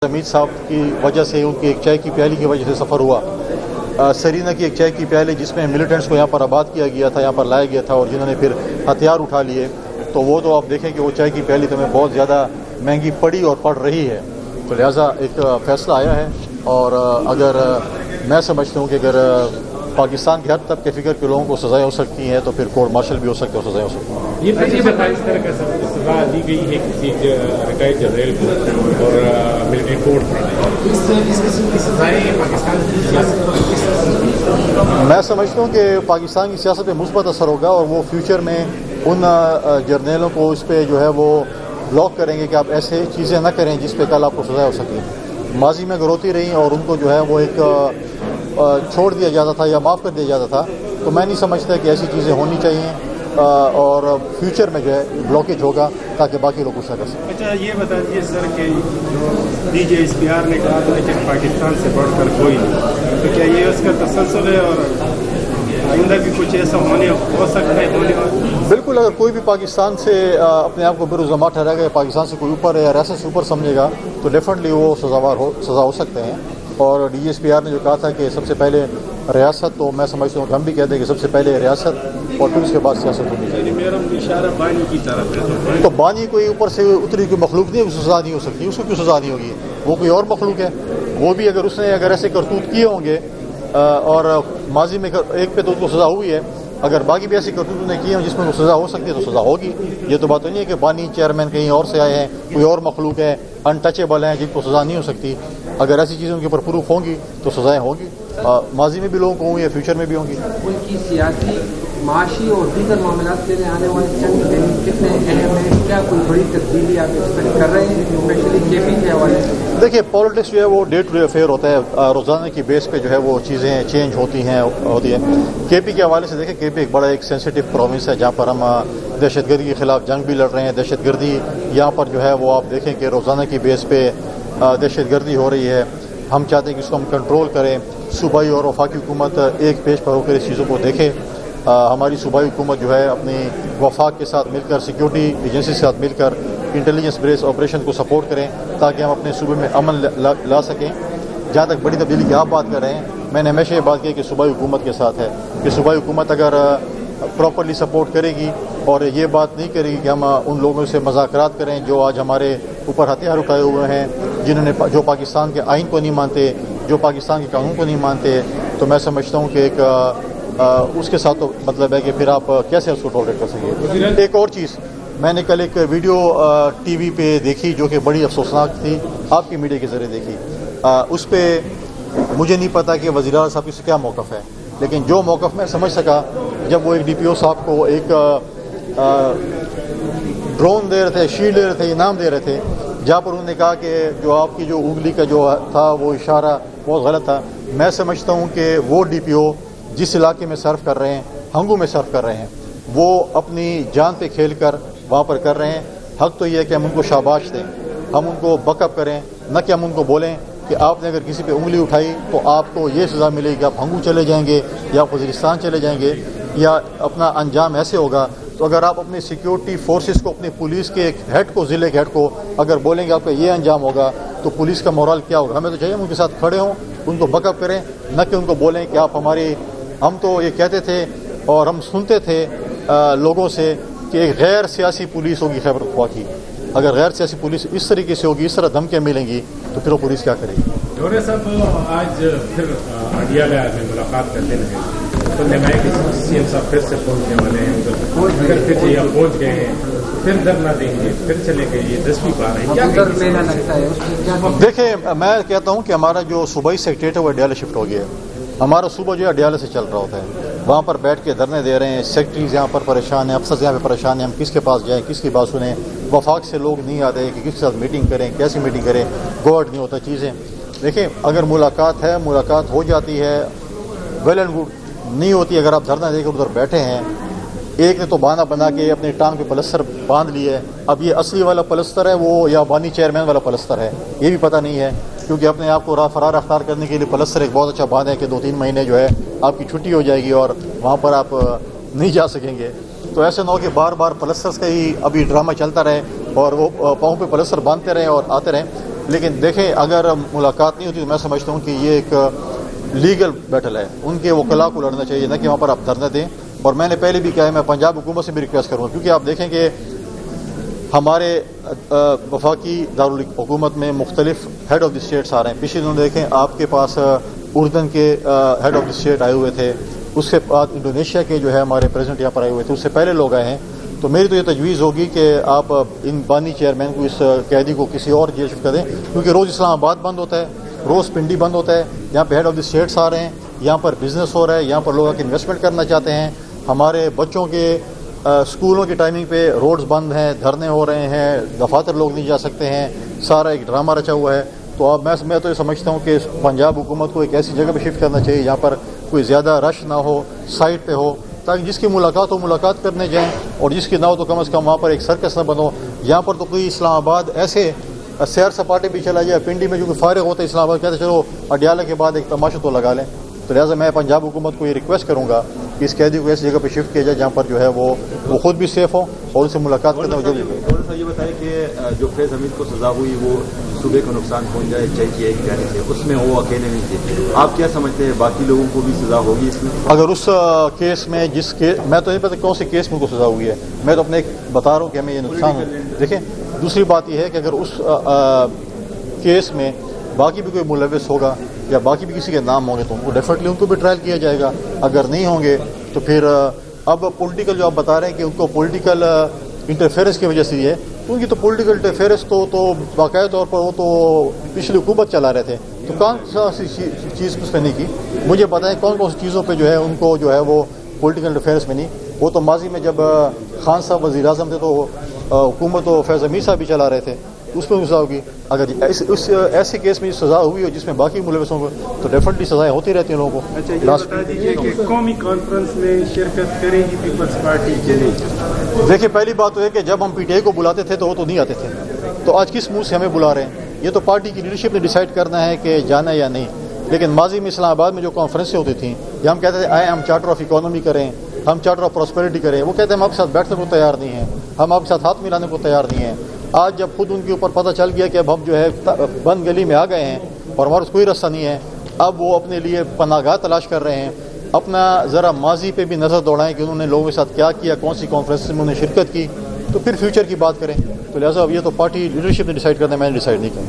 حمید صاحب کی وجہ سے ان کی ایک چائے کی پیالی کی وجہ سے سفر ہوا سرینا کی ایک چائے کی پیالی جس میں ملیٹنٹس کو یہاں پر آباد کیا گیا تھا، یہاں پر لایا گیا تھا اور جنہوں نے پھر ہتھیار اٹھا لیے، تو وہ تو آپ دیکھیں کہ وہ چائے کی پیالی تو ہمیں بہت زیادہ مہنگی پڑی اور پڑ رہی ہے، تو لہٰذا ایک فیصلہ آیا ہے اور اگر میں سمجھتا ہوں کہ اگر پاکستان کے ہر طبقے فکر کے لوگوں کو سزائیں ہو سکتی ہیں تو پھر کورٹ مارشل بھی ہو سکتے ہیں اور سزائیں ہو سکتی ہیں۔ یہ پہلی بار اس طرح کا سزا دی گئی ہے کسی ریٹائرڈ جنرل کو اور ملٹری کورٹ میں، اس قسم کی سزائیں پاکستان کی سیاست پر کس طرح؟ میں سمجھتا ہوں کہ پاکستان کی سیاست پہ مثبت اثر ہوگا اور وہ فیوچر میں ان جرنیلوں کو اس پہ جو ہے وہ بلاک کریں گے کہ آپ ایسے چیزیں نہ کریں جس پہ کل آپ کو سزائیں ہو سکیں۔ ماضی میں اگر ہوتی رہیں اور ان کو جو ہے وہ ایک چھوڑ دیا جاتا تھا یا معاف کر دیا جاتا تھا، تو میں نہیں سمجھتا کہ ایسی چیزیں ہونی چاہیے اور فیوچر میں جو ہے بلاکیج ہوگا تاکہ باقی لوگ غصہ کر سکیں۔ اچھا یہ بتا دیجیے سر کہ D J S P R نے کہا تھا کہ پاکستان سے بڑھ کر کوئی نہیں، تو کیا یہ اس کا تسلسل ہے اور آئندہ بھی کچھ ایسا ہو سکتا ہے ہونے والا؟ بالکل، اگر کوئی بھی پاکستان سے اپنے آپ کو بےروزما ٹھہرائے گا یا پاکستان سے کوئی اوپر ہے یا ریاست سے اوپر سمجھے گا تو ڈیفینیٹلی وہ سزا ہو سکتے ہیں، اور ڈی ایس پی آر نے جو کہا تھا کہ سب سے پہلے ریاست، تو میں سمجھتا ہوں کہ ہم بھی کہتے ہیں کہ سب سے پہلے ریاست اور پھر اس کے بعد سیاست ہونی چاہیے۔ میرا اشارہ بانی کی طرف ہے، تو بانی کوئی اوپر سے اتری کوئی مخلوق نہیں ہے، اس کو سزا نہیں ہو سکتی، اس کو کیوں سزا نہیں ہوگی؟ وہ کوئی اور مخلوق ہے، وہ بھی اگر اس نے ایسے کرتوت کیے ہوں گے اور ماضی میں ایک پہ تو اس کو سزا ہوئی ہے، اگر باقی بھی ایسی کرتوت نے کی ہیں جس میں وہ سزا ہو سکتی ہے تو سزا ہوگی۔ یہ تو بات نہیں ہے کہ بانی چیئرمین کہیں اور سے آئے ہیں، کوئی اور مخلوق ہے، انٹچیبل ہیں جن کو سزا نہیں ہو سکتی۔ اگر ایسی چیزوں کے اوپر پروف ہوں گی تو سزائیں ہوں گی، ماضی میں بھی لوگوں کو ہوں یا فیوچر میں بھی ہوں گی۔ ان کی سیاسی، معاشی اور دیگر معاملات کے لیے آنے والے چند دن کتنے اہم ہیں؟ کیا کوئی بڑی تبدیلی آپ ایکسپیکٹ کر رہے ہیں اسپیشلی کے پی کے حوالے سے؟ دیکھیے، پالیٹکس جو ہے وہ ڈے ٹو ڈے افیئر ہوتا ہے، روزانہ کی بیس پہ جو ہے وہ چیزیں چینج ہوتی ہیں۔ کے پی کے حوالے سے دیکھیں، کے پی ایک بڑا ایک سینسیٹیو پروونس ہے جہاں پر ہم دہشت گردی کے خلاف جنگ بھی لڑ رہے ہیں۔ دہشت گردی یہاں پر جو ہے وہ آپ دیکھیں کہ روزانہ کی بیس پہ دہشت گردی ہو رہی ہے، ہم چاہتے ہیں کہ اس کو ہم کنٹرول کریں۔ صوبائی اور وفاقی حکومت ایک پیج پر ہو کر اس چیزوں کو دیکھے۔ ہماری صوبائی حکومت جو ہے اپنی وفاق کے ساتھ مل کر، سیکیورٹی ایجنسی کے ساتھ مل کر انٹیلیجنس بیس آپریشن کو سپورٹ کریں تاکہ ہم اپنے صوبے میں امن لا سکیں۔ جہاں تک بڑی تبدیلی کی آپ بات کر رہے ہیں، میں نے ہمیشہ یہ بات کی کہ صوبائی حکومت کے ساتھ ہے، کہ صوبائی حکومت اگر پراپرلی سپورٹ کرے گی اور یہ بات نہیں کرے گی کہ ہم ان لوگوں سے مذاکرات کریں جو آج ہمارے اوپر ہتھیار اٹھائے ہوئے ہیں، جو پاکستان کے آئین کو نہیں مانتے، جو پاکستان کے قانون کو نہیں مانتے، تو میں سمجھتا ہوں کہ اس کے ساتھ تو مطلب ہے کہ پھر آپ کیسے اس کو ٹالریٹ کر سکیں۔ ایک اور چیز، میں نے کل ایک ویڈیو ٹی وی پہ دیکھی جو کہ بڑی افسوسناک تھی، آپ کی میڈیا کے ذریعے دیکھی، اس پہ مجھے نہیں پتا کہ وزیر اعلیٰ صاحب سے کیا موقف ہے، لیکن جو موقف میں سمجھ سکا جب وہ ایک ڈی پی او صاحب کو ایک ڈرون دے رہے تھے، شیلڈ دے رہے تھے، انعام دے رہے تھے، جہاں پر انہوں نے کہا کہ جو آپ کی جو انگلی کا جو تھا وہ اشارہ بہت غلط تھا۔ میں سمجھتا ہوں کہ وہ ڈی پی او جس علاقے میں سرو کر رہے ہیں، ہنگو میں سرو کر رہے ہیں، وہ اپنی جان پہ کھیل کر وہاں پر کر رہے ہیں۔ حق تو یہ ہے کہ ہم ان کو شاباش دیں، ہم ان کو بیک اپ کریں، نہ کہ ہم ان کو بولیں کہ آپ نے اگر کسی پہ انگلی اٹھائی تو آپ کو یہ سزا ملے گی، آپ ہنگو چلے جائیں گے یا وزیرستان چلے جائیں گے یا اپنا انجام ایسے ہوگا۔ تو اگر آپ اپنی سیکیورٹی فورسز کو، اپنی پولیس کے ایک ہیڈ کو، ضلع کے ہیڈ کو اگر بولیں گے آپ کا یہ انجام ہوگا تو پولیس کا مورال کیا ہوگا؟ ہمیں تو چاہیے ہم ان کے ساتھ کھڑے ہوں، ان کو بیک اپ کریں، نہ کہ ان کو بولیں کہ آپ ہم تو یہ کہتے تھے اور ہم سنتے تھے لوگوں سے کہ ایک غیر سیاسی پولیس ہوگی خیبر پختونخوا کی۔ اگر غیر سیاسی پولیس اس طریقے سے ہوگی، اس طرح دھمکیاں ملیں گی تو پھر وہ پولیس کیا کرے گی؟ ڈورے صاحب آج پھر اڈیالہ میں ملاقات کرتے ہیں، سننے میں کہ سی ایم صاحب پھر سے پہنچنے والے ہیں، اگر پھر یہ پہنچ گئے ہیں پھر دھرنا دیں گے، پھر چلے گئے، یہ 10ویں بار ہے، کیا میلہ لگتا ہے؟ دیکھیں، میں کہتا ہوں کہ ہمارا جو صوبائی سیکریٹریٹ ہے وہ اڈیالہ شفٹ ہو گیا ہے۔ ہمارا صوبہ جو ہے اڈیالہ سے چل رہا ہوتا ہے، وہاں پر بیٹھ کے دھرنے دے رہے ہیں، سیکٹریز یہاں پر پریشان ہیں، افسر یہاں پہ پریشان ہیں، ہم کس کے پاس جائیں، کس کی بات سنیں، وفاق سے لوگ نہیں آتے کہ کس کے ساتھ میٹنگ کریں، کیسی میٹنگ کریں، گوڈ نہیں ہوتا چیزیں۔ دیکھیں، اگر ملاقات ہے، ملاقات ہو جاتی ہے، ویل اینڈ گڈ، نہیں ہوتی اگر آپ دھرنا دے کر ادھر بیٹھے ہیں، ایک نے تو بہانہ بنا کے اپنی ٹانگ پہ پلستر باندھ لی ہے، اب یہ اصلی والا پلستر ہے وہ یا بانی چیئرمین والا پلستر ہے یہ بھی پتہ نہیں ہے، کیونکہ اپنے آپ کو فرار اختیار کرنے کے لیے پلستر ایک بہت اچھا باندھ ہے کہ 2-3 مہینے جو ہے آپ کی چھٹی ہو جائے گی اور وہاں پر آپ نہیں جا سکیں گے۔ تو ایسے نہ ہو کہ بار بار پلسترس کا ہی ابھی ڈرامہ چلتا رہے اور وہ پاؤں پہ پلستر باندھتے رہیں اور آتے رہیں۔ لیکن دیکھیں اگر ملاقات نہیں ہوتی تو میں سمجھتا ہوں کہ یہ ایک لیگل بیٹل ہے، ان کے وکلاء کو لڑنا چاہیے، نہ کہ وہاں پر آپ دھرنے دیں. اور میں نے پہلے بھی کہا ہے، میں پنجاب حکومت سے بھی ریکویسٹ کروں گا، کیونکہ آپ دیکھیں کہ ہمارے وفاقی دارالحکومت میں مختلف ہیڈ آف دی اسٹیٹس آ رہے ہیں. پچھلے دنوں دیکھیں آپ کے پاس اردن کے ہیڈ آف دی اسٹیٹ آئے ہوئے تھے، اس کے بعد انڈونیشیا کے جو ہے ہمارے پریزیڈنٹ یہاں پر آئے ہوئے تھے، اس سے پہلے لوگ آئے ہیں. تو میری تو یہ تجویز ہوگی کہ آپ ان بانی چیئرمین کو، اس قیدی کو کسی اور جیل شفٹ کر دیں، کیونکہ روز اسلام آباد بند ہوتا ہے، روز پنڈی بند ہوتا ہے. یہاں پہ ہیڈ آف دی اسٹیٹس آ رہے ہیں، یہاں پر بزنس ہو رہا ہے، یہاں پر لوگ آ کے انویسٹمنٹ کرنا چاہتے ہیں. ہمارے بچوں کے اسکولوں کی ٹائمنگ پہ روڈز بند ہیں، دھرنے ہو رہے ہیں، دفاتر لوگ نہیں جا سکتے ہیں، سارا ایک ڈرامہ رچا ہوا ہے. تو اب میں تو یہ سمجھتا ہوں کہ پنجاب حکومت کو ایک ایسی جگہ پہ شفٹ کرنا چاہیے جہاں پر کوئی زیادہ رش نہ ہو، سائٹ پہ ہو، تاکہ جس کی ملاقات ہو ملاقات کرنے جائیں، اور جس کی نہ ہو تو کم از کم وہاں پر ایک سرکس نہ بنو. یہاں پر تو کوئی اسلام آباد ایسے سیر سپاٹے بھی چلا جائے، پنڈی میں جو کہ فارغ ہوتا ہے اسلام آباد، کہتے چلو اڈیالہ کے بعد ایک تماشا تو لگا لیں. تو لہٰذا میں پنجاب حکومت کو یہ ریکویسٹ کروں گا کہ اس قیدی کو ایسی جگہ پہ شفٹ کیا جائے جہاں پر جو ہے وہ خود بھی سیف ہو اور ان سے ملاقات کرنا ہو. جو بھی یہ بتائیں کہ جو فیض حمید کو سزا ہوئی وہ صوبے کو نقصان پہنچ جائے جج کی ایک جانب سے، اس میں وہ اکیلے نہیں تھے، آپ کیا سمجھتے ہیں باقی لوگوں کو بھی سزا ہوگی اس میں؟ اگر اس کیس میں میں تو نہیں پتا کون سے کیس میں کو سزا ہوئی ہے، میں تو اپنے ایک بتا رہا ہوں کہ ہمیں یہ نقصان دیکھیں. دوسری بات یہ ہے کہ اگر اس کیس میں باقی بھی کوئی ملوث ہوگا یا باقی بھی کسی کے نام ہوں گے تو ان کو ڈیفینیٹلی ان کو بھی ٹرائل کیا جائے گا. اگر نہیں ہوں گے تو پھر اب پولیٹیکل جو آپ بتا رہے ہیں کہ ان کو پولیٹیکل انٹرفیئرنس کی وجہ سے یہ ہے، ان کی تو پولیٹیکل انٹرفیئرنس تو باقاعدہ طور پر وہ تو پچھلی حکومت چلا رہے تھے، تو کون سی چیز اس پہ نہیں کی. مجھے بتائیں کون کون سی چیزوں پہ جو ہے ان کو جو ہے وہ پولیٹیکل انٹرفیئرنس میں نہیں. وہ تو ماضی میں جب خان صاحب وزیر اعظم تھے تو حکومت تو فیض حمید صاحب بھی چلا رہے تھے، اس میں سزا ہوگی. اگر ایسے کیس میں سزا ہوئی ہو جس میں باقی ملوث ہوں گے تو ڈیفینیٹلی سزائیں ہوتی رہتی ہیں لوگوں کو. اچھا یہ بتا دیجیے کہ قومی کانفرنس میں شرکت کرے گی پیپلز پارٹی کے نہیں؟ دیکھیے پہلی بات تو ہے کہ جب ہم پی ٹی آئی کو بلاتے تھے تو وہ تو نہیں آتے تھے، تو آج کس منہ سے ہمیں بلا رہے ہیں؟ یہ تو پارٹی کی لیڈرشپ نے ڈیسائیڈ کرنا ہے کہ جانا یا نہیں. لیکن ماضی میں اسلام آباد میں جو کانفرنسیں ہوتی تھیں یا ہم کہتے تھے آئے ہم چارٹر آف اکانومی کریں، ہم چارٹر آف پراسپیرٹی کریں، وہ کہتے ہیں ہم آپ کے ساتھ بیٹھنے کو تیار نہیں ہیں، ہم آپ کے ساتھ ہاتھ ملانے کو تیار نہیں ہیں. آج جب خود ان کے اوپر پتہ چل گیا کہ اب ہم جو ہے بند گلی میں آ گئے ہیں اور ہمارے پاس کوئی راستہ نہیں ہے، اب وہ اپنے لیے پناہ گاہ تلاش کر رہے ہیں. اپنا ذرا ماضی پہ بھی نظر دوڑائیں کہ انہوں نے لوگوں کے ساتھ کیا کیا، کون سی کانفرنس میں انہوں نے شرکت کی، تو پھر فیوچر کی بات کریں. تو لہٰذا اب یہ تو پارٹی لیڈرشپ نے ڈیسائیڈ کرنا ہے، میں نے ڈیسائیڈ نہیں کرنا.